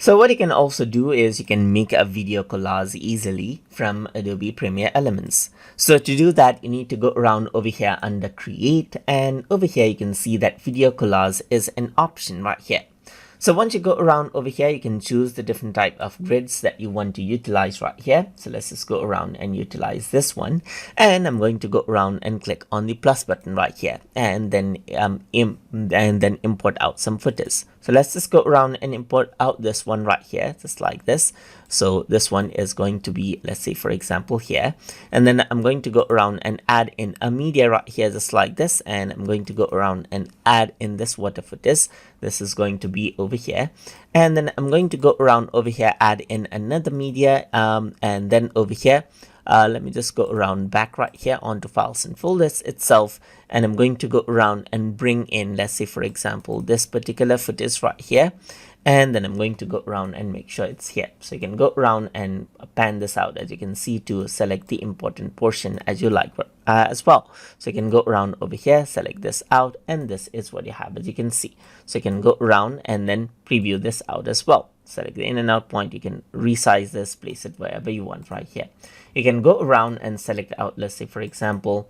So what you can also do is you can make a video collage easily from Adobe Premiere Elements. So to do that, you need to go around over here under Create, and over here you can see that video collage is an option right here. So once you go around over here, you can choose the different type of grids that you want to utilize right here. So let's just go around and utilize this one. And I'm going to go around and click on the plus button right here, and then import out some footage. So let's just go around and import out this one right here, just like this. So this one is going to be, let's say for example here, and then I'm going to go around and add in a media right here, just like this, and I'm going to go around and add in this water footage. This is going to be over here, and then I'm going to go around over here, add in another media, and then over here, let me just go around back right here onto files and folders itself, and I'm going to go around and bring in, let's say for example, this particular footage right here, and then I'm going to go around and make sure it's here. So you can go around and pan this out, as you can see, to select the important portion as you like as well. So you can go around over here, select this out, and this is what you have, as you can see. So you can go around and then preview this out as well. Select the in and out point, you can resize this, place it wherever you want right here. You can go around and select out, let's say for example,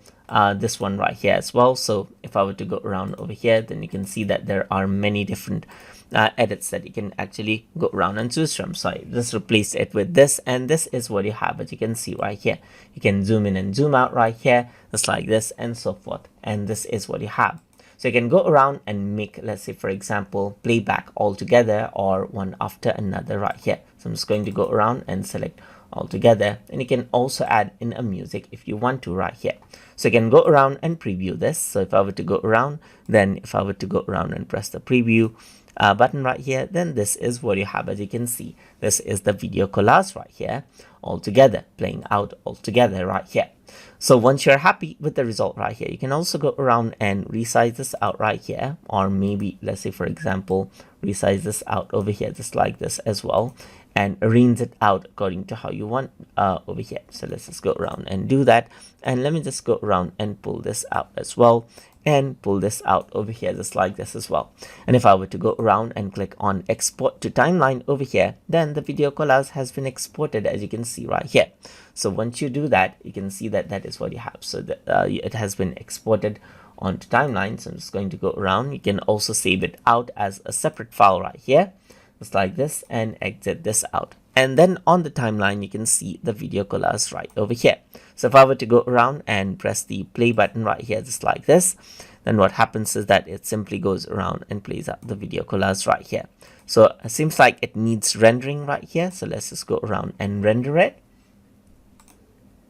this one right here as well. So if I were to go around over here, then you can see that there are many different edits that you can actually go around and choose from. So I just replace it with this, and this is what you have, as you can see right here. You can zoom in and zoom out right here, just like this and so forth, and this is what you have. So you can go around and make, let's say for example, playback all together or one after another right here. So I'm just going to go around and select all together, and you can also add in a music if you want to right here. So you can go around and preview this. So if I were to go around, then if I were to go around and press the preview button right here, then this is what you have, as you can see. This is the video collage right here, all together, playing out all together right here. So once you're happy with the result right here, you can also go around and resize this out right here, or maybe let's say for example, resize this out over here, just like this as well, and arrange it out according to how you want over here. So let's just go around and do that, and let me just go around and pull this out as well, and pull this out over here, just like this as well. And if I were to go around and click on export to timeline over here, then the video collage has been exported, as you can see right here. So once you do that, you can see that that is what you have. So that it has been exported onto timeline. So I'm just going to go around. You can also save it out as a separate file right here, just like this, and exit this out. And then on the timeline, you can see the video collage right over here. So if I were to go around and press the play button right here, just like this, then what happens is that it simply goes around and plays out the video collage right here. So it seems like it needs rendering right here. So let's just go around and render it.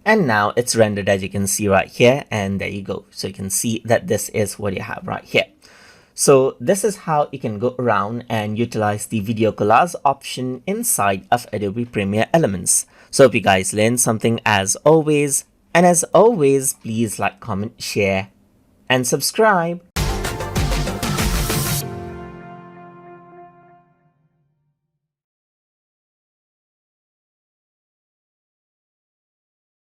And now it's rendered, as you can see right here, and there you go. So you can see that this is what you have right here. So this is how you can go around and utilize the video collage option inside of Adobe Premiere Elements. So hope you guys learned something as always. And as always, please like, comment, share, and subscribe.